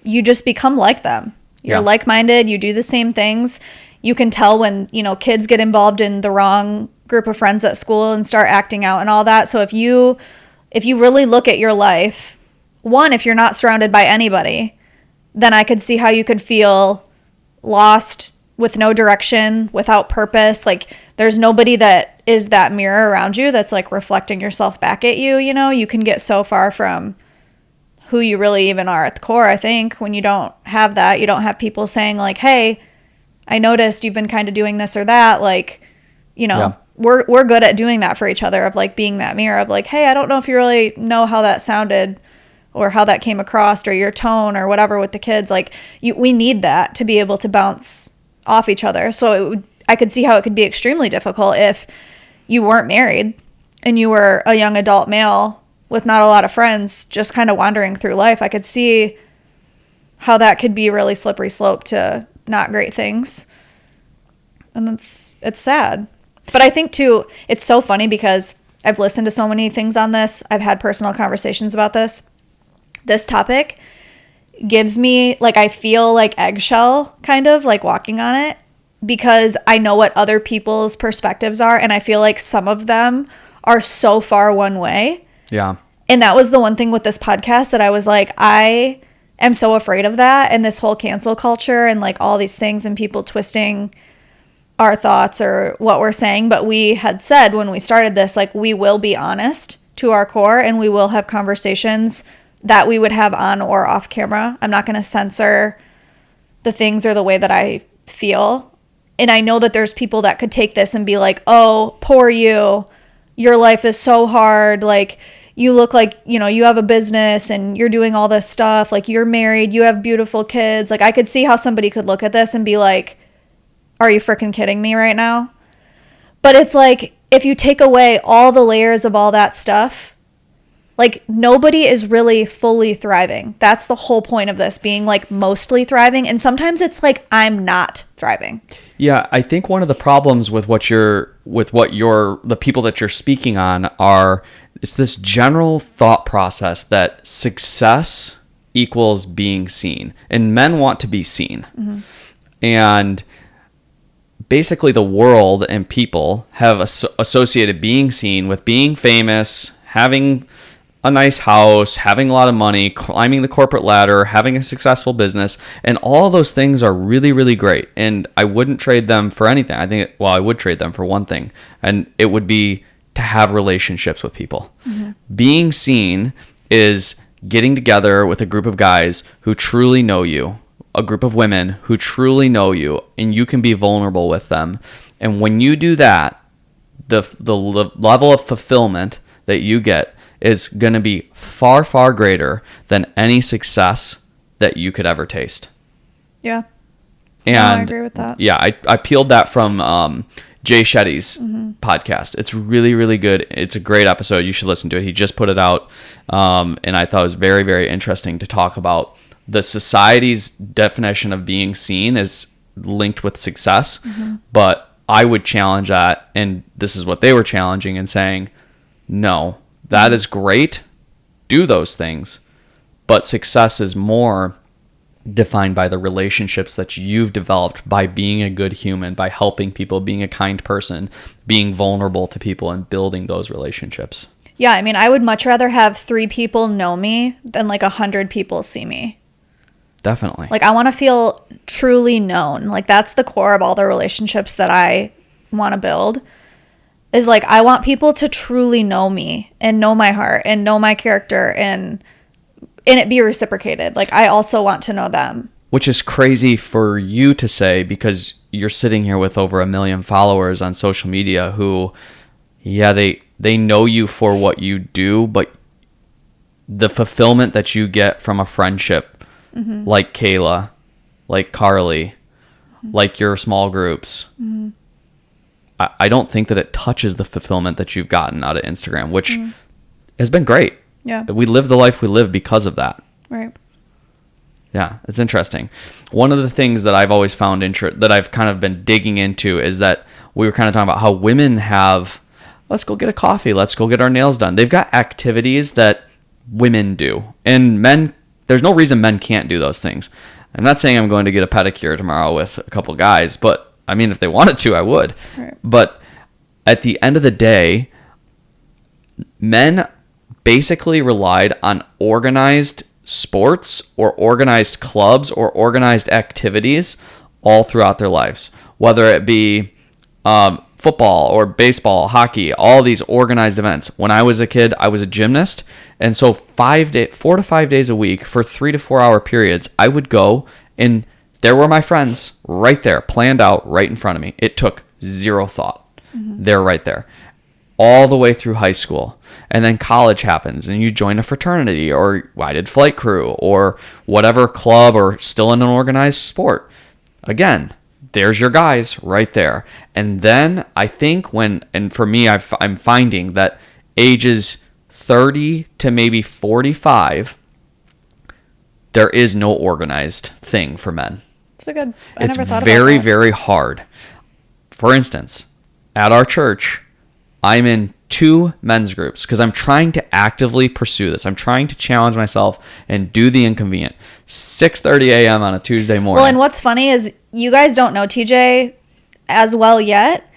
you just become like them. You're like-minded. You do the same things. You can tell when, kids get involved in the wrong group of friends at school and start acting out and all that. So if you really look at your life, one, if you're not surrounded by anybody, then I could see how you could feel lost, with no direction, without purpose. Like, there's nobody that is that mirror around you that's like reflecting yourself back at you. You can get so far from who you really even are at the core. I think when you don't have that, you don't have people saying like, hey, I noticed you've been kind of doing this or that. Like, we're good at doing that for each other, of like being that mirror of like, hey, I don't know if you really know how that sounded or how that came across or your tone or whatever with the kids. Like, we need that to be able to bounce off each other. So I could see how it could be extremely difficult if you weren't married and you were a young adult male with not a lot of friends, just kind of wandering through life. I could see how that could be a really slippery slope to not great things. And it's sad. But I think too, it's so funny because I've listened to so many things on this. I've had personal conversations about this. This topic gives me, like, I feel like eggshell, kind of like walking on it, because I know what other people's perspectives are, and I feel like some of them are so far one way. Yeah. And that was the one thing with this podcast that I was like, I am so afraid of that, and this whole cancel culture and like all these things and people twisting our thoughts or what we're saying. But we had said when we started this, like, we will be honest to our core and we will have conversations that we would have on or off camera. I'm not going to censor the things or the way that I feel. And I know that there's people that could take this and be like, oh, poor you. Your life is so hard. Like, you look like, you have a business and you're doing all this stuff. Like, you're married, you have beautiful kids. Like, I could see how somebody could look at this and be like, are you freaking kidding me right now? But it's like, if you take away all the layers of all that stuff, like, nobody is really fully thriving. That's the whole point of this, being like mostly thriving. And sometimes it's like, I'm not thriving. Yeah, I think one of the problems with the people that you're speaking on are, it's this general thought process that success equals being seen, and men want to be seen. Mm-hmm. And basically the world and people have associated being seen with being famous, having a nice house, having a lot of money, climbing the corporate ladder, having a successful business, and all those things are really, really great. And I wouldn't trade them for anything. I would trade them for one thing, and it would be to have relationships with people. Mm-hmm. Being seen is getting together with a group of guys who truly know you, a group of women who truly know you, and you can be vulnerable with them. And when you do that, the level of fulfillment that you get is going to be far, far greater than any success that you could ever taste. Yeah. And I agree with that. Yeah, I peeled that from Jay Shetty's podcast. It's really, really good. It's a great episode. You should listen to it. He just put it out. And I thought it was very, very interesting to talk about the society's definition of being seen is linked with success. Mm-hmm. But I would challenge that. And this is what they were challenging and saying, no, that is great. Do those things. But success is more defined by the relationships that you've developed by being a good human, by helping people, being a kind person, being vulnerable to people, and building those relationships. Yeah, I mean, I would much rather have 3 people know me than like 100 people see me. Definitely. Like, I want to feel truly known. Like, that's the core of all the relationships that I want to build, is like, I want people to truly know me and know my heart and know my character, and it be reciprocated. Like, I also want to know them. Which is crazy for you to say, because you're sitting here with over 1 million followers on social media who, yeah, they know you for what you do, but the fulfillment that you get from a friendship like Kayla, like Carly, like your small groups, I don't think that it touches the fulfillment that you've gotten out of Instagram, which has been great. Yeah. We live the life we live because of that. Right. Yeah, it's interesting. One of the things that I've always found that I've kind of been digging into is that we were kind of talking about how women have, let's go get a coffee, let's go get our nails done. They've got activities that women do. And men, there's no reason men can't do those things. I'm not saying I'm going to get a pedicure tomorrow with a couple guys, but I mean, if they wanted to, I would. Right. But at the end of the day, men basically relied on organized sports or organized clubs or organized activities all throughout their lives, whether it be football or baseball, hockey, all these organized events. When I was a kid, I was a gymnast, and so 4 to 5 days a week for 3 to 4 hour periods, I would go, and there were my friends right there, planned out right in front of me. It took zero thought. They're right there. All the way through high school. And then college happens and you join a fraternity, or I did flight crew or whatever club, or still in an organized sport. Again, there's your guys right there. And then I think and for me, I'm finding that ages 30 to maybe 45, there is no organized thing for men. It's never thought about that. It's very, very hard. For instance, at our church, I'm in 2 men's groups because I'm trying to actively pursue this. I'm trying to challenge myself and do the inconvenient. 6:30 a.m. on a Tuesday morning. Well, and what's funny is you guys don't know TJ as well yet.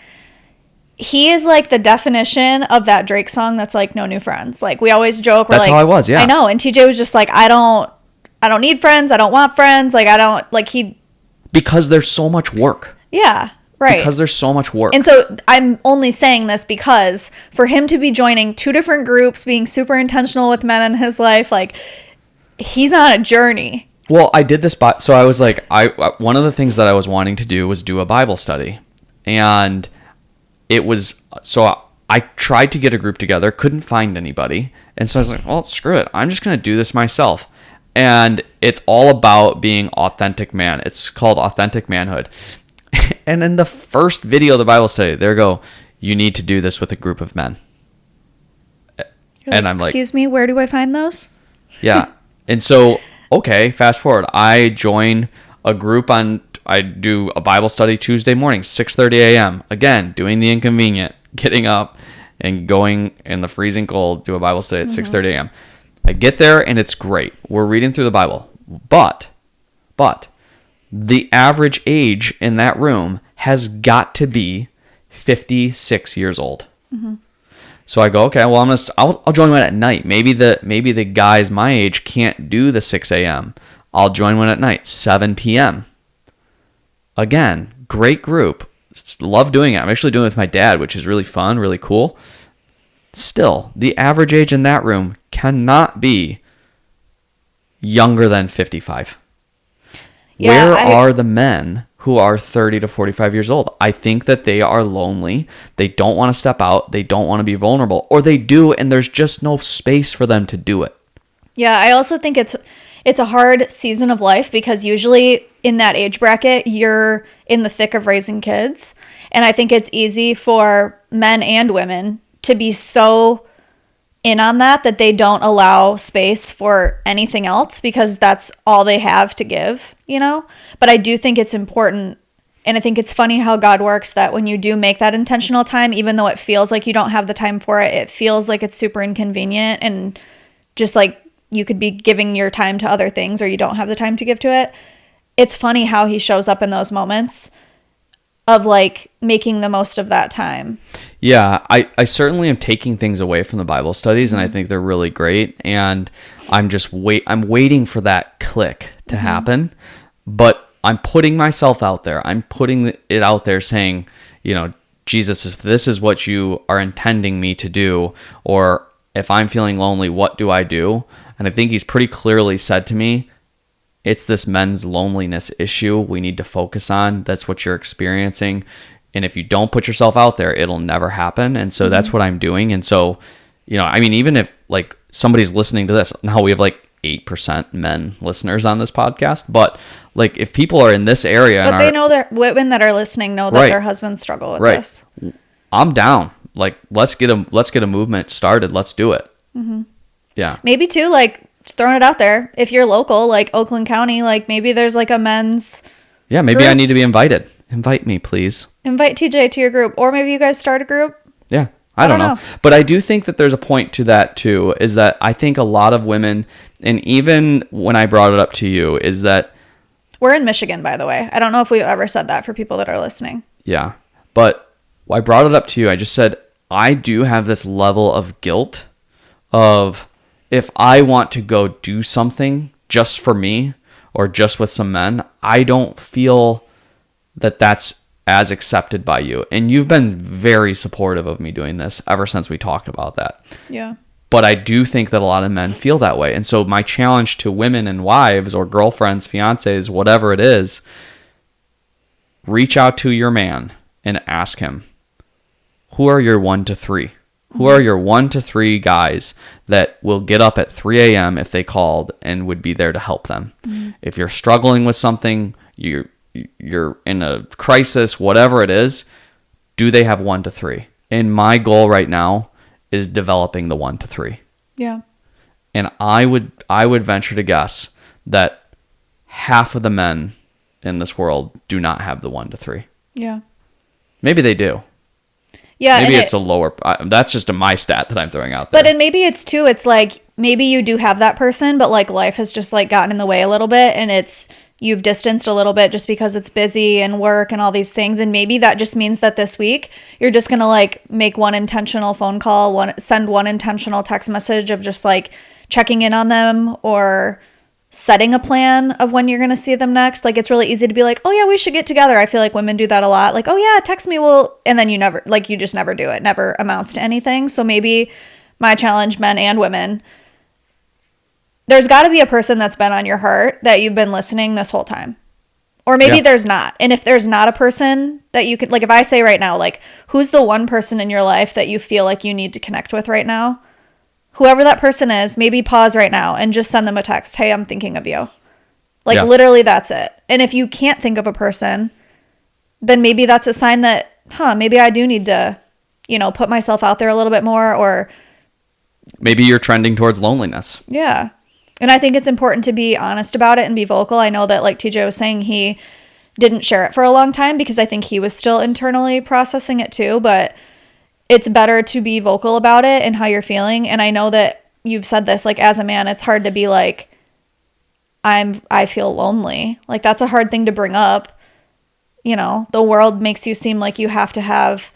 He is like the definition of that Drake song that's like, no new friends. Like, we always joke. That's like, how I was, yeah. I know. And TJ was just like, I don't need friends. I don't want friends. Like, I don't, like, because there's so much work. Yeah. Right. Because there's so much work. And so I'm only saying this because for him to be joining 2 different groups, being super intentional with men in his life, like, he's on a journey. Well, I did this, so I was like, one of the things that I was wanting to do was do a Bible study. And it was, so I tried to get a group together, couldn't find anybody. And so I was like, well, screw it. I'm just going to do this myself. And it's all about being authentic man. It's called Authentic Manhood. And in the first video of the Bible study, there go, you need to do this with a group of men. And I'm like, excuse me, where do I find those? Yeah. And so, okay, fast forward. I join a group I do a Bible study Tuesday morning, 6:30 a.m. Again, doing the inconvenient, getting up and going in the freezing cold, do a Bible study at 6:30 a.m. I get there and it's great. We're reading through the Bible. But the average age in that room has got to be 56 years old. So I go, okay, well, I'll join one at night. Maybe the guys my age can't do the 6 a.m. I'll join one at night, 7 p.m. Again, great group. Love doing it. I'm actually doing it with my dad, which is really fun, really cool. Still, the average age in that room cannot be younger than 55. Yeah, Where are the men who are 30 to 45 years old? I think that they are lonely. They don't want to step out. They don't want to be vulnerable. Or they do, and there's just no space for them to do it. Yeah, I also think it's a hard season of life because usually in that age bracket, you're in the thick of raising kids. And I think it's easy for men and women to be so in on that they don't allow space for anything else because that's all they have to give, you know? But I do think it's important, and I think it's funny how God works, that when you do make that intentional time, even though it feels like you don't have the time for it, it feels like it's super inconvenient and just like you could be giving your time to other things or you don't have the time to give to it. It's funny how he shows up in those moments of like making the most of that time. Yeah, I certainly am taking things away from the Bible studies, and I think they're really great. And I'm just I'm waiting for that click to happen. But I'm putting myself out there. I'm putting it out there saying, you know, Jesus, if this is what you are intending me to do, or if I'm feeling lonely, what do I do? And I think he's pretty clearly said to me, it's this men's loneliness issue we need to focus on. That's what you're experiencing. And if you don't put yourself out there, it'll never happen. And so that's what I'm doing. And so, I mean, even if like somebody's listening to this, now we have like 8% men listeners on this podcast, but like if people are in this area, but they know that women that are listening know that their husbands struggle with this. I'm down. Like, let's get a movement started. Let's do it. Yeah. Maybe too, like, just throwing it out there. If you're local, like Oakland County, like maybe there's like a men's. Yeah. Maybe group. I need to be invited. Invite me, please. Invite TJ to your group, or maybe you guys start a group. Yeah. I don't know. But I do think that there's a point to that too, is that I think a lot of women, and even when I brought it up to you, is that we're in Michigan, by the way. I don't know if we've ever said that for people that are listening. Yeah. But I brought it up to you. I just said, I do have this level of guilt of if I want to go do something just for me or just with some men, I don't feel that that's as accepted by you. And you've been very supportive of me doing this ever since we talked about that. Yeah. But I do think that a lot of men feel that way. And so my challenge to women and wives or girlfriends, fiancés, whatever it is, reach out to your man and ask him, who are your 1 to 3? Who are your 1 to 3 guys that will get up at 3 a.m. if they called and would be there to help them? If you're struggling with something, you're in a crisis, whatever it is, do they have 1 to 3? And my goal right now is developing the 1 to 3. Yeah. And I would venture to guess that half of the men in this world do not have the 1 to 3. Yeah. Maybe they do. Yeah. Maybe it's a lower, that's just my stat that I'm throwing out there. But and maybe it's too, it's like, maybe you do have that person, but like life has just like gotten in the way a little bit, and you've distanced a little bit just because it's busy and work and all these things. And maybe that just means that this week you're just going to like make one intentional phone call, send one intentional text message of just like checking in on them, or setting a plan of when you're going to see them next. Like, it's really easy to be like, oh yeah, we should get together. I feel like women do that a lot. Like, oh yeah, text me. And then you just never do it. Never amounts to anything. So maybe my challenge, men and women, there's got to be a person that's been on your heart that you've been listening this whole time. Or maybe there's not. And if there's not a person that you could, like, if I say right now, like, who's the one person in your life that you feel like you need to connect with right now? Whoever that person is, maybe pause right now and just send them a text. Hey, I'm thinking of you. Like, literally, that's it. And if you can't think of a person, then maybe that's a sign that, maybe I do need to, put myself out there a little bit more, or maybe you're trending towards loneliness. Yeah. And I think it's important to be honest about it and be vocal. I know that, like TJ was saying, he didn't share it for a long time because I think he was still internally processing it too, but it's better to be vocal about it and how you're feeling. And I know that you've said this, like, as a man, it's hard to be like, I feel lonely. Like, that's a hard thing to bring up. The world makes you seem like you have to have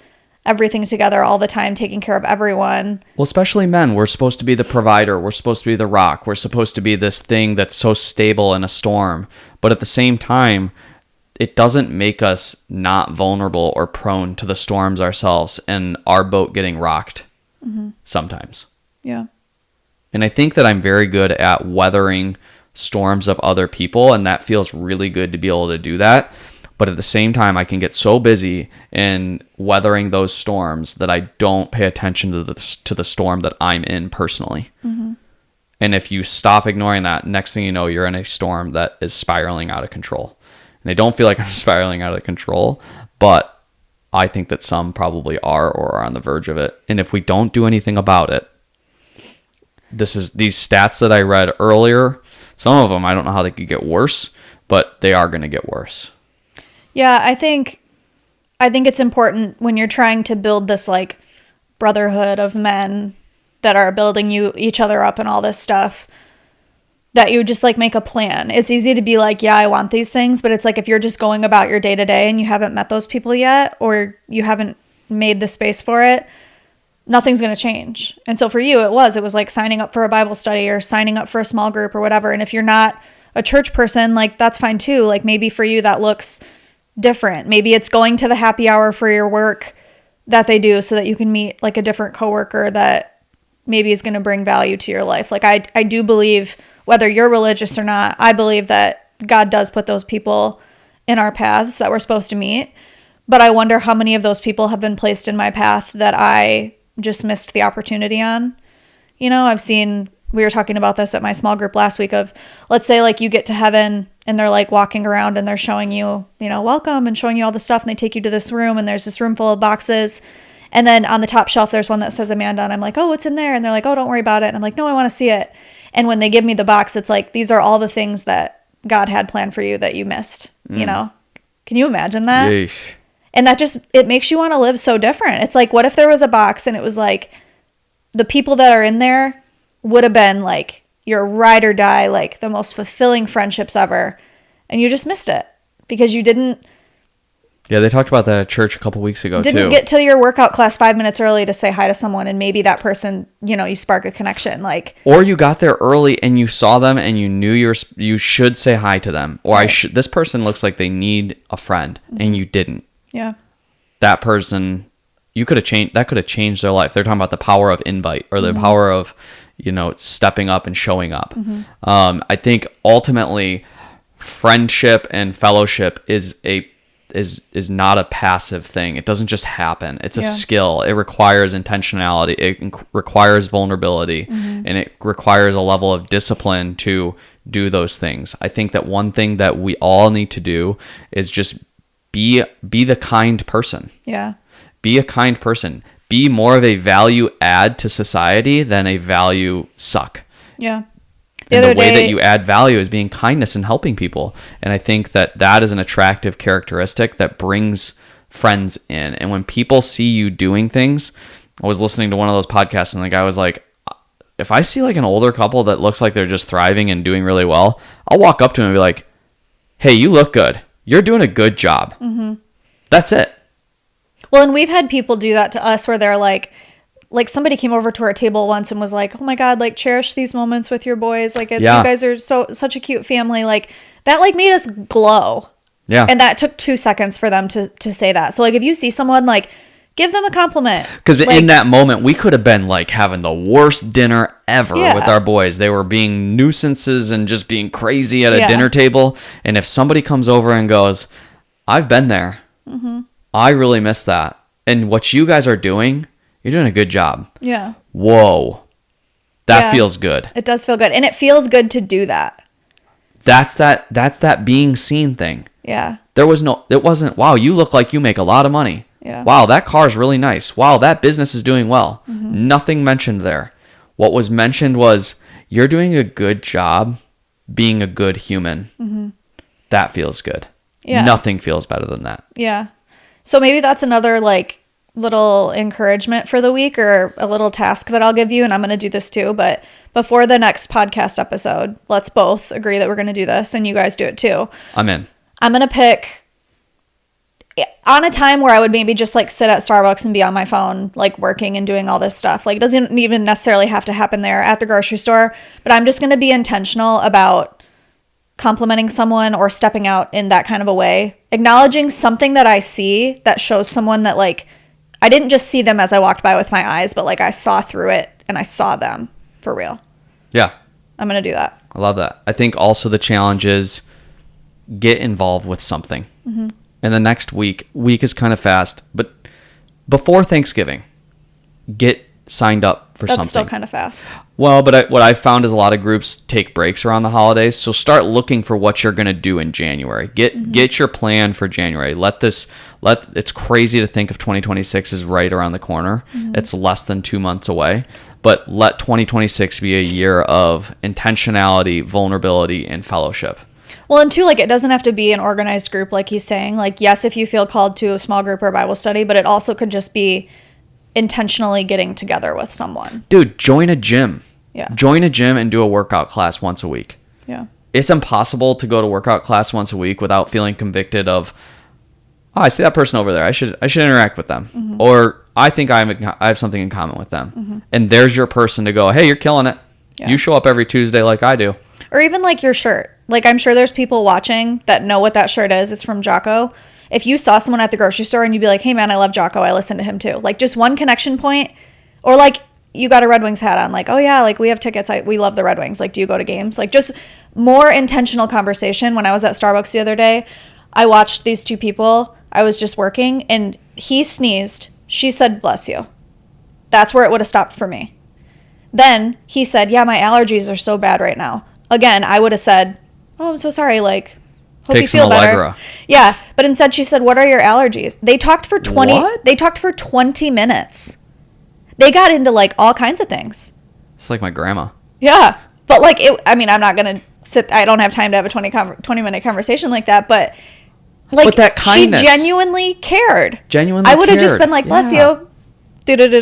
everything together all the time, taking care of everyone. Well, especially men. We're supposed to be the provider. We're supposed to be the rock. We're supposed to be this thing that's so stable in a storm. But at the same time, it doesn't make us not vulnerable or prone to the storms ourselves and our boat getting rocked sometimes. Yeah. And I think that I'm very good at weathering storms of other people, and that feels really good to be able to do that. But at the same time, I can get so busy in weathering those storms that I don't pay attention to the storm that I'm in personally. And if you stop ignoring that, next thing you know, you're in a storm that is spiraling out of control. And I don't feel like I'm spiraling out of control, but I think that some probably are or are on the verge of it. And if we don't do anything about it, these stats that I read earlier, some of them, I don't know how they could get worse, but they are going to get worse. Yeah, I think it's important when you're trying to build this like brotherhood of men that are building each other up and all this stuff, that you just like make a plan. It's easy to be like, yeah, I want these things, but it's like if you're just going about your day to day and you haven't met those people yet, or you haven't made the space for it, nothing's going to change. And so for you, it was like signing up for a Bible study or signing up for a small group or whatever. And if you're not a church person, like, that's fine too. Like, maybe for you that looks different. Maybe it's going to the happy hour for your work that they do so that you can meet like a different coworker that maybe is going to bring value to your life. Like I do believe, whether you're religious or not, I believe that God does put those people in our paths that we're supposed to meet. But I wonder how many of those people have been placed in my path that I just missed the opportunity on. You know, we were talking about this at my small group last week of, let's say like you get to heaven and they're like walking around and they're showing you, you know, welcome, and showing you all the stuff, and they take you to this room and there's this room full of boxes. And then on the top shelf, there's one that says Amanda, and I'm like, oh, what's in there? And they're like, oh, don't worry about it. And I'm like, no, I want to see it. And when they give me the box, it's like, these are all the things that God had planned for you that you missed, you know? Can you imagine that? Yeesh. And that just, it makes you want to live so different. It's like, what if there was a box and it was like, the people that are in there would have been like your ride or die, like the most fulfilling friendships ever. And you just missed it because you didn't. Yeah, they talked about that at church a couple weeks ago, didn't get to your workout class 5 minutes early to say hi to someone, and maybe that person, you know, you spark a connection, like. Or you got there early and you saw them and you knew you should say hi to them, or right. This person looks like they need a friend, and you didn't. Yeah. That person, could have changed their life. They're talking about the power of invite, or the power of, you know, stepping up and showing up. I think ultimately friendship and fellowship is not a passive thing. It doesn't just happen. It's a skill. It requires intentionality. It requires vulnerability, and it requires a level of discipline to do those things. I think that one thing that we all need to do is just be the kind person. Yeah. Be a kind person. Be more of a value add to society than a value suck. Yeah. And the way that you add value is being kindness and helping people. And I think that is an attractive characteristic that brings friends in. And when people see you doing things, I was listening to one of those podcasts and the guy was like, if I see like an older couple that looks like they're just thriving and doing really well, I'll walk up to him and be like, hey, you look good. You're doing a good job. That's it. Well, and we've had people do that to us where they're like somebody came over to our table once and was like, oh my God, like cherish these moments with your boys. Like you guys are such a cute family. Like that like made us glow. Yeah. And that took 2 seconds for them to say that. So like if you see someone, like give them a compliment. Because in that moment, we could have been like having the worst dinner ever with our boys. They were being nuisances and just being crazy at a dinner table. And if somebody comes over and goes, I've been there. I really miss that. And what you guys are doing, you're doing a good job. Yeah. Whoa. That feels good. It does feel good. And it feels good to do that. That's that being seen thing. Yeah. It wasn't, wow, you look like you make a lot of money. Yeah. Wow, that car's really nice. Wow, that business is doing well. Nothing mentioned there. What was mentioned was, you're doing a good job being a good human. That feels good. Yeah. Nothing feels better than that. Yeah. So maybe that's another like little encouragement for the week, or a little task that I'll give you. And I'm going to do this too. But before the next podcast episode, let's both agree that we're going to do this, and you guys do it too. I'm in. I'm going to pick on a time where I would maybe just like sit at Starbucks and be on my phone, like working and doing all this stuff. Like it doesn't even necessarily have to happen there at the grocery store, but I'm just going to be intentional about complimenting someone or stepping out in that kind of a way, acknowledging something that I see that shows someone that like, I didn't just see them as I walked by with my eyes, but like I saw through it and I saw them for real. Yeah. I'm going to do that. I love that. I think also the challenge is get involved with something. And the next week is kind of fast, but before Thanksgiving, get signed up for something. That's still kind of fast. Well, but what I've found is a lot of groups take breaks around the holidays. So start looking for what you're going to do in January. Get your plan for January. It's crazy to think of 2026 is right around the corner. It's less than 2 months away. But let 2026 be a year of intentionality, vulnerability, and fellowship. Well, and two, like it doesn't have to be an organized group like he's saying. Like, yes, if you feel called to a small group or Bible study, but it also could just be intentionally getting together with someone. Dude, join a gym. Yeah. Join a gym and do a workout class once a week. Yeah. It's impossible to go to workout class once a week without feeling convicted of, oh, I see that person over there. I should interact with them. Or I think I have something in common with them. And there's your person to go, hey, you're killing it. Yeah. You show up every Tuesday like I do. Or even like your shirt. Like I'm sure there's people watching that know what that shirt is. It's from Jocko. if you saw someone at the grocery store and you'd be like, hey man, I love Jocko, I listen to him too. Like just one connection point. Or like you got a Red Wings hat on, like, oh yeah, like we have tickets, we love the Red Wings, like do you go to games? Like just more intentional conversation. When I was at Starbucks the other day, I watched these two people. I was just working and he sneezed. She said, bless you. That's where it would have stopped for me. Then he said, yeah, my allergies are so bad right now. Again, I would have said, oh, I'm so sorry. Like, hope you feel better. Allegra. Yeah. But instead she said, what are your allergies? They talked for 20 minutes. They got into like all kinds of things. It's like my grandma. Yeah. But like, I'm not going to I don't have time to have a 20-minute conversation like that. But like, but that kindness. She genuinely cared. I would have just been like, bless you.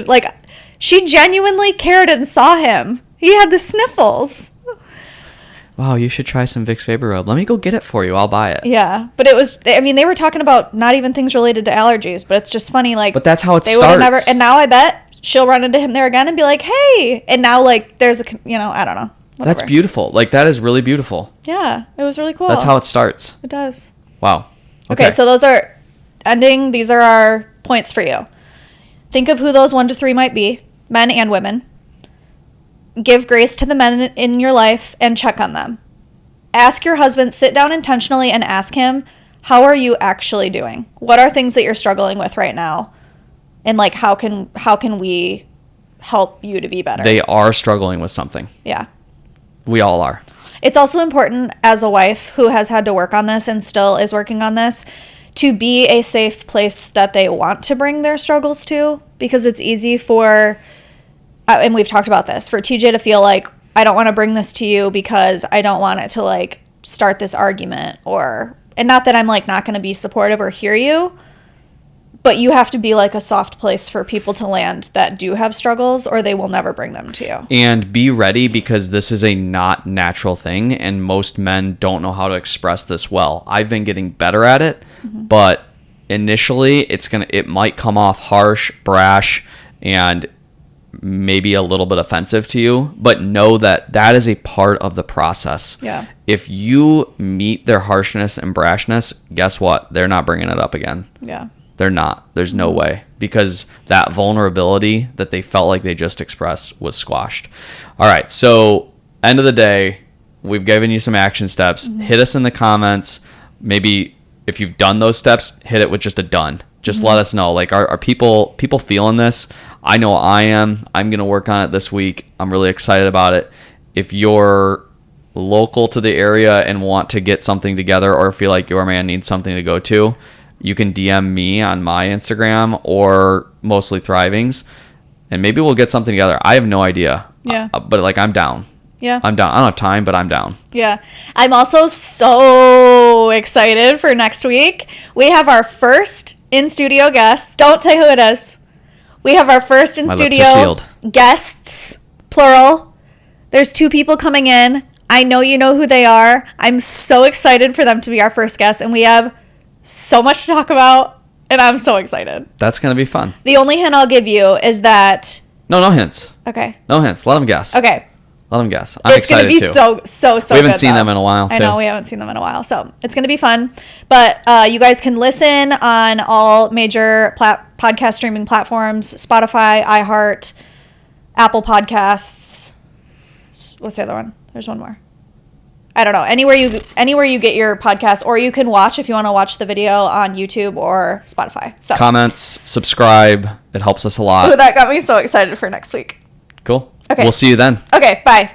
Like, she genuinely cared and saw him. He had the sniffles. Wow, you should try some Vicks Vapor Rub. Let me go get it for you. I'll buy it. Yeah, but it was, I mean, they were talking about not even things related to allergies, but it's just funny, like. But that's how it starts. And now I bet she'll run into him there again and be like, hey. And now, like, there's I don't know. Whatever. That's beautiful. Like, that is really beautiful. Yeah, it was really cool. That's how it starts. It does. Wow. Okay, so those are ending. These are our points for you. Think of who those 1 to 3 might be, men and women. Give grace to the men in your life and check on them. Ask your husband, sit down intentionally and ask him, how are you actually doing? What are things that you're struggling with right now? And like, how can we help you to be better? They are struggling with something. Yeah. We all are. It's also important as a wife who has had to work on this and still is working on this to be a safe place that they want to bring their struggles to, because it's easy for, and we've talked about this, for TJ to feel like, I don't want to bring this to you because I don't want it to like start this argument, and not that I'm like not going to be supportive or hear you, but you have to be like a soft place for people to land that do have struggles, or they will never bring them to you. And be ready, because this is a not natural thing, and most men don't know how to express this well. I've been getting better at it, but initially it might come off harsh, brash, and maybe a little bit offensive to you, but know that that is a part of the process. Yeah. If you meet their harshness and brashness, guess what? They're not bringing it up again. Yeah. They're not. There's no way, because that vulnerability that they felt like they just expressed was squashed. All right. So end of the day, we've given you some action steps. Hit us in the comments. Maybe if you've done those steps, hit it with just a done. Just let us know. Like, are people feeling this? I know I am. I'm going to work on it this week. I'm really excited about it. If you're local to the area and want to get something together, or feel like your man needs something to go to, you can DM me on my Instagram or Mostly Thrivings, and maybe we'll get something together. I have no idea. Yeah. But like, I'm down. Yeah. I'm down. I don't have time, but I'm down. Yeah. I'm also so excited for next week. We have our first in-studio guest. Don't say who it is. We have our first in-studio guests, plural. There's 2 people coming in. I know you know who they are. I'm so excited for them to be our first guests, and we have so much to talk about, and I'm so excited. That's going to be fun. The only hint I'll give you is that... No hints. Okay. No hints. Let them guess. Okay. Let them guess. I'm excited too. It's going to be so We haven't good, seen them in a while, too. I know, we haven't seen them in a while. So it's going to be fun. But you guys can listen on all major podcast streaming platforms: Spotify, iHeart, Apple Podcasts. What's the other one? There's one more. I don't know. Anywhere you get your podcast, or you can watch, if you want to watch the video, on YouTube or Spotify. So comments, subscribe. It helps us a lot. Ooh, that got me so excited for next week. Cool. Okay. We'll see you then. Okay, bye.